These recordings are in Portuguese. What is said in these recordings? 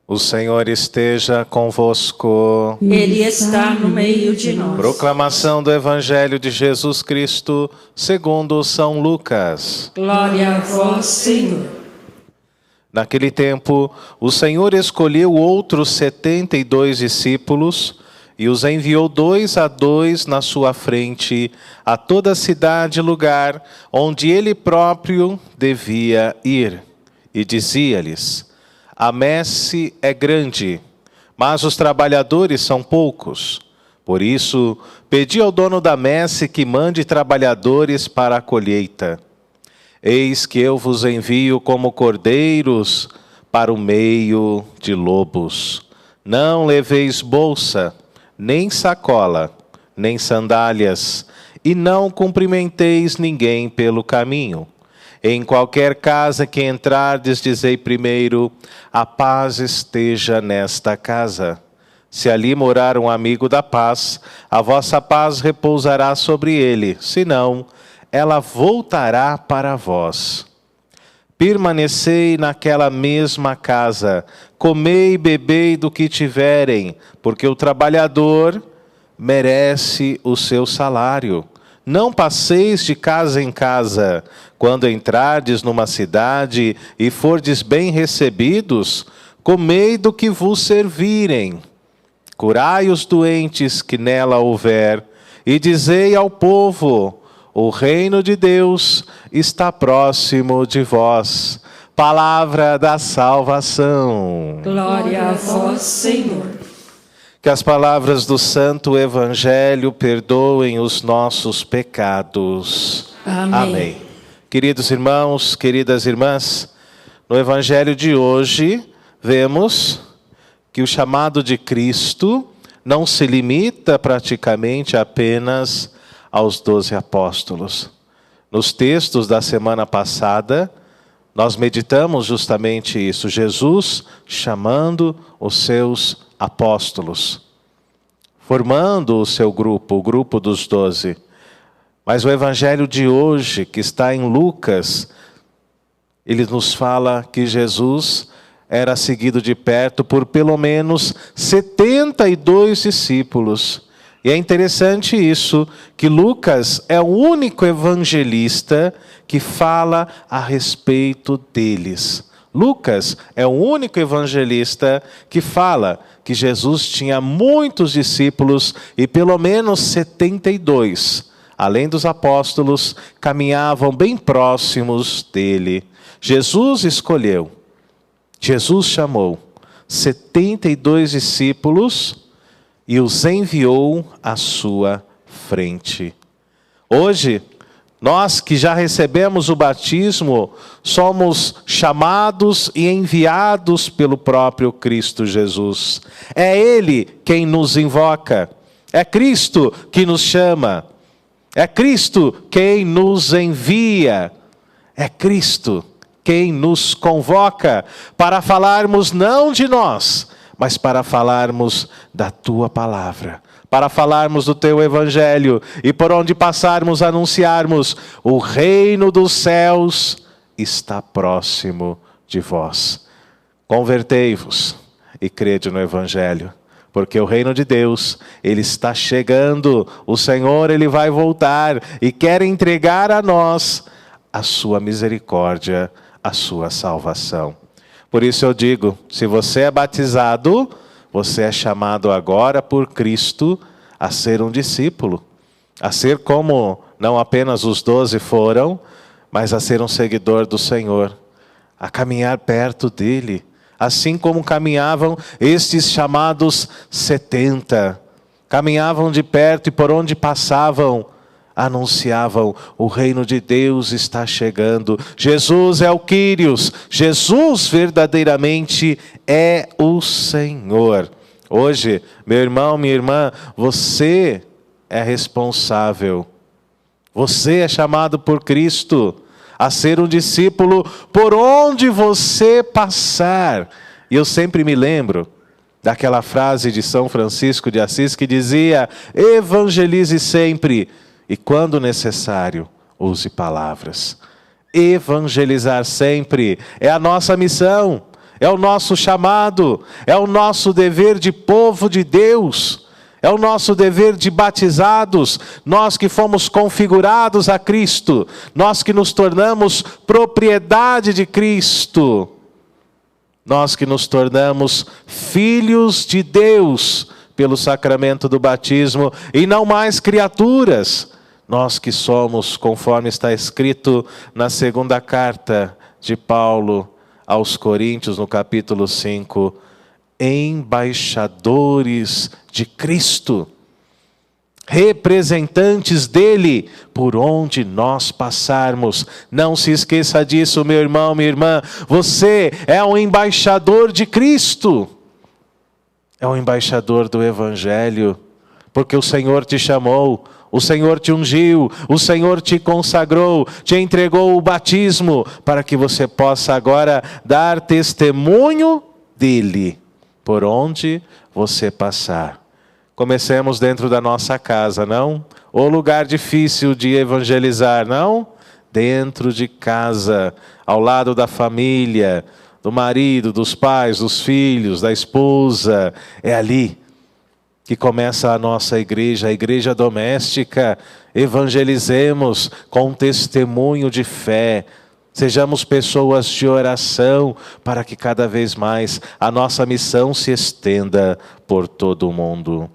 O Senhor esteja convosco. Ele está no meio de nós. Proclamação do Evangelho de Jesus Cristo, segundo São Lucas. Glória a vós, Senhor. Naquele tempo, o Senhor escolheu outros 72 discípulos e os enviou 2 a 2 na sua frente a toda cidade e lugar onde ele próprio devia ir. E dizia-lhes: a messe é grande, mas os trabalhadores são poucos. Por isso, pedi ao dono da messe que mande trabalhadores para a colheita. Eis que eu vos envio como cordeiros para o meio de lobos. Não leveis bolsa, nem sacola, nem sandálias, e não cumprimenteis ninguém pelo caminho. Em qualquer casa que entrardes, dizei primeiro: a paz esteja nesta casa. Se ali morar um amigo da paz, a vossa paz repousará sobre ele, senão, ela voltará para vós. Permanecei naquela mesma casa, comei e bebei do que tiverem, porque o trabalhador merece o seu salário. Não passeis de casa em casa. Quando entrardes numa cidade e fordes bem recebidos, comei do que vos servirem. Curai os doentes que nela houver, e dizei ao povo: o reino de Deus está próximo de vós. Palavra da salvação. Glória a vós, Senhor. Que as palavras do Santo Evangelho perdoem os nossos pecados. Amém. Amém. Queridos irmãos, queridas irmãs, no Evangelho de hoje, vemos que o chamado de Cristo não se limita praticamente apenas aos 12 apóstolos. Nos textos da semana passada, nós meditamos justamente isso, Jesus chamando os seus apóstolos, formando o seu grupo, o grupo dos 12. Mas o Evangelho de hoje, que está em Lucas, ele nos fala que Jesus era seguido de perto por pelo menos 72 discípulos. E é interessante isso, que Lucas é o único evangelista que fala a respeito deles. Lucas é o único evangelista que fala que Jesus tinha muitos discípulos e pelo menos 72, além dos apóstolos, caminhavam bem próximos dele. Jesus escolheu, Jesus chamou 72 discípulos e os enviou à sua frente. Hoje, nós que já recebemos o batismo, somos chamados e enviados pelo próprio Cristo Jesus. É Ele quem nos invoca, é Cristo que nos chama, é Cristo quem nos envia, é Cristo quem nos convoca para falarmos não de nós, mas para falarmos da Tua palavra, para falarmos do Teu Evangelho e por onde passarmos anunciarmos: o reino dos céus está próximo de vós. Convertei-vos e crede no Evangelho, porque o reino de Deus, ele está chegando, o Senhor, ele vai voltar e quer entregar a nós a sua misericórdia, a sua salvação. Por isso eu digo, se você é batizado, você é chamado agora por Cristo a ser um discípulo, a ser como não apenas os 12 foram, mas a ser um seguidor do Senhor, a caminhar perto dele, assim como caminhavam estes chamados 70, caminhavam de perto e por onde passavam, anunciavam: o reino de Deus está chegando, Jesus é o Quírios, Jesus verdadeiramente é o Senhor. Hoje, meu irmão, minha irmã, você é responsável, você é chamado por Cristo a ser um discípulo por onde você passar. E eu sempre me lembro daquela frase de São Francisco de Assis que dizia: evangelize sempre e, quando necessário, use palavras. Evangelizar sempre é a nossa missão, é o nosso chamado, é o nosso dever de povo de Deus, é o nosso dever de batizados, nós que fomos configurados a Cristo, nós que nos tornamos propriedade de Cristo, nós que nos tornamos filhos de Deus pelo sacramento do batismo e não mais criaturas, nós que somos, conforme está escrito na segunda carta de Paulo aos Coríntios, no capítulo 5, embaixadores de Cristo, representantes dele, por onde nós passarmos. Não se esqueça disso, meu irmão, minha irmã, você é um embaixador de Cristo, é um embaixador do Evangelho, porque o Senhor te chamou, o Senhor te ungiu, o Senhor te consagrou, te entregou o batismo, para que você possa agora dar testemunho dele, por onde você passar. Comecemos dentro da nossa casa, não? O lugar difícil de evangelizar, não? Dentro de casa, ao lado da família, do marido, dos pais, dos filhos, da esposa. É ali que começa a nossa igreja, a igreja doméstica. Evangelizemos com testemunho de fé. Sejamos pessoas de oração para que cada vez mais a nossa missão se estenda por todo o mundo.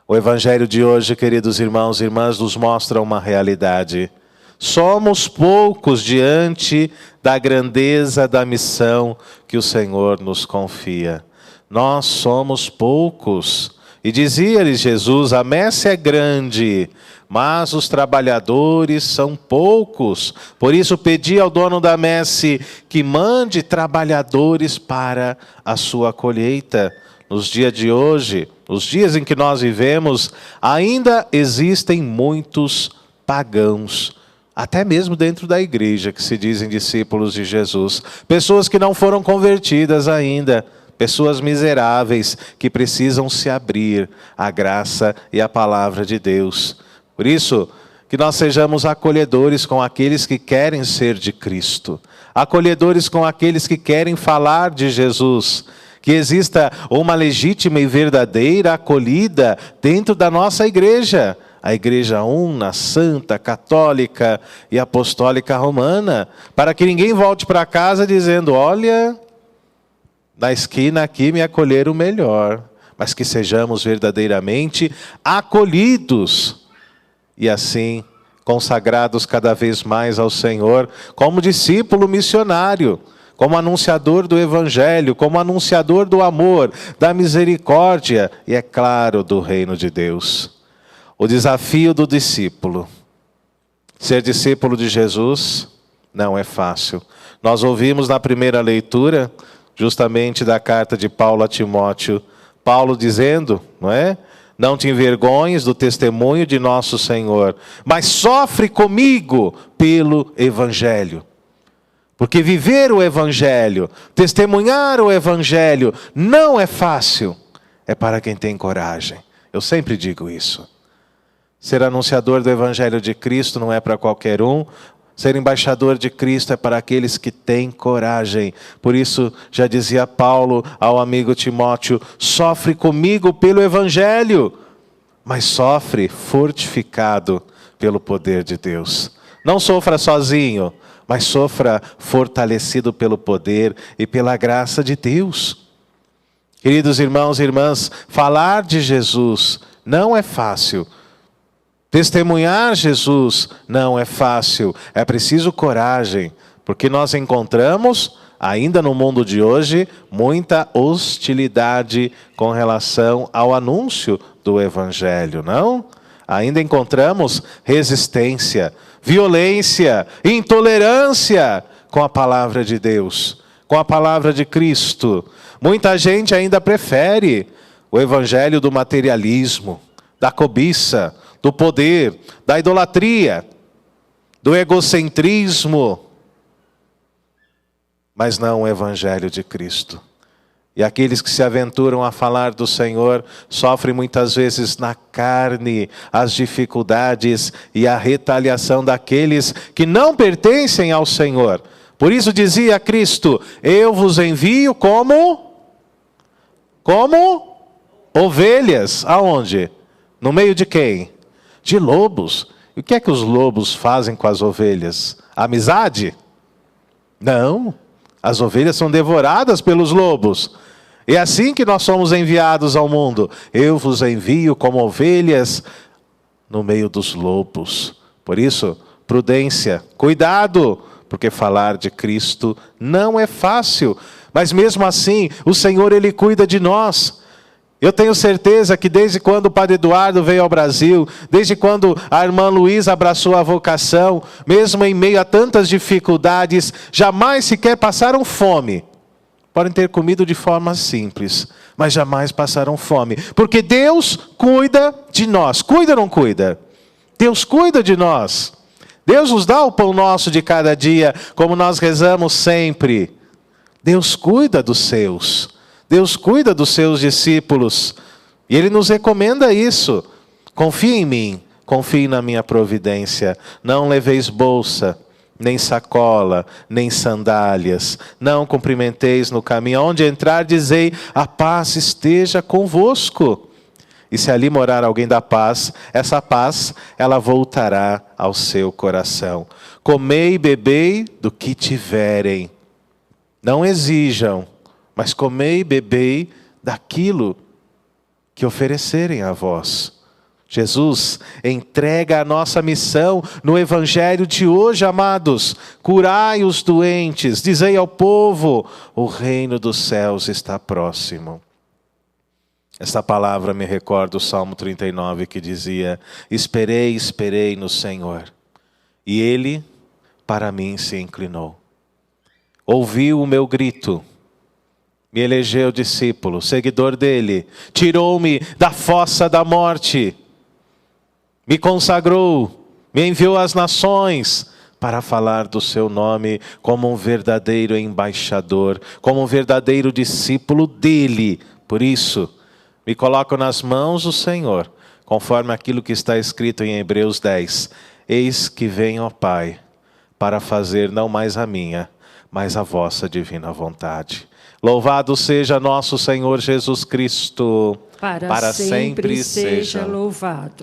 O Evangelho de hoje, queridos irmãos e irmãs, nos mostra uma realidade. Somos poucos diante da grandeza da missão que o Senhor nos confia. Nós somos poucos. E dizia-lhes Jesus, a messe é grande, mas os trabalhadores são poucos. Por isso pedi ao dono da messe que mande trabalhadores para a sua colheita. Nos dias de hoje, nos dias em que nós vivemos, ainda existem muitos pagãos, até mesmo dentro da igreja, que se dizem discípulos de Jesus. Pessoas que não foram convertidas ainda, pessoas miseráveis que precisam se abrir à graça e à palavra de Deus. Por isso, que nós sejamos acolhedores com aqueles que querem ser de Cristo, acolhedores com aqueles que querem falar de Jesus, que exista uma legítima e verdadeira acolhida dentro da nossa igreja, a Igreja Una, Santa, Católica e Apostólica Romana, para que ninguém volte para casa dizendo, olha, na esquina aqui me acolheram melhor, mas que sejamos verdadeiramente acolhidos e assim consagrados cada vez mais ao Senhor, como discípulo missionário, como anunciador do Evangelho, como anunciador do amor, da misericórdia e, é claro, do reino de Deus. O desafio do discípulo. Ser discípulo de Jesus não é fácil. Nós ouvimos na primeira leitura, justamente da carta de Paulo a Timóteo, Paulo dizendo, não é? Não te envergonhes do testemunho de nosso Senhor, mas sofre comigo pelo Evangelho. Porque viver o Evangelho, testemunhar o Evangelho, não é fácil. É para quem tem coragem. Eu sempre digo isso. Ser anunciador do Evangelho de Cristo não é para qualquer um. Ser embaixador de Cristo é para aqueles que têm coragem. Por isso, já dizia Paulo ao amigo Timóteo, sofre comigo pelo Evangelho, mas sofre fortificado pelo poder de Deus. Não sofra sozinho, mas sofra fortalecido pelo poder e pela graça de Deus. Queridos irmãos e irmãs, falar de Jesus não é fácil. Testemunhar Jesus não é fácil. É preciso coragem, porque nós encontramos, ainda no mundo de hoje, muita hostilidade com relação ao anúncio do Evangelho, não? Ainda encontramos resistência, violência, intolerância com a palavra de Deus, com a palavra de Cristo. Muita gente ainda prefere o evangelho do materialismo, da cobiça, do poder, da idolatria, do egocentrismo, mas não o evangelho de Cristo. E aqueles que se aventuram a falar do Senhor sofrem muitas vezes na carne as dificuldades e a retaliação daqueles que não pertencem ao Senhor, Por isso dizia Cristo: eu vos envio como ovelhas. Aonde? No meio de quem? De lobos. E o que é que os lobos fazem com as ovelhas? Amizade? Não. As ovelhas são devoradas pelos lobos. É assim que nós somos enviados ao mundo. Eu vos envio como ovelhas no meio dos lobos. Por isso, prudência, cuidado, porque falar de Cristo não é fácil. Mas mesmo assim, o Senhor, Ele cuida de nós. Eu tenho certeza que desde quando o Padre Eduardo veio ao Brasil, desde quando a irmã Luísa abraçou a vocação, mesmo em meio a tantas dificuldades, jamais sequer passaram fome. Podem ter comido de forma simples, mas jamais passaram fome. Porque Deus cuida de nós. Cuida ou não cuida? Deus cuida de nós. Deus nos dá o pão nosso de cada dia, como nós rezamos sempre. Deus cuida dos seus. Deus cuida dos seus discípulos. E Ele nos recomenda isso. Confie em mim, confie na minha providência. Não leveis bolsa, nem sacola, nem sandálias. Não cumprimenteis no caminho. Onde entrar, dizei: a paz esteja convosco. E se ali morar alguém da paz, essa paz, ela voltará ao seu coração. Comei e bebei do que tiverem. Não exijam, mas comei e bebei daquilo que oferecerem a vós. Jesus entrega a nossa missão no Evangelho de hoje, amados. Curai os doentes, dizei ao povo: o reino dos céus está próximo. Esta palavra me recorda o Salmo 39, que dizia: esperei, esperei no Senhor, e Ele para mim se inclinou. Ouviu o meu grito, me elegeu discípulo, seguidor dele, tirou-me da fossa da morte, me consagrou, me enviou às nações para falar do seu nome como um verdadeiro embaixador, como um verdadeiro discípulo dele. Por isso, me coloco nas mãos do Senhor, conforme aquilo que está escrito em Hebreus 10. Eis que venho, ó Pai, para fazer não mais a minha, mas a vossa divina vontade. Louvado seja nosso Senhor Jesus Cristo, para sempre seja louvado.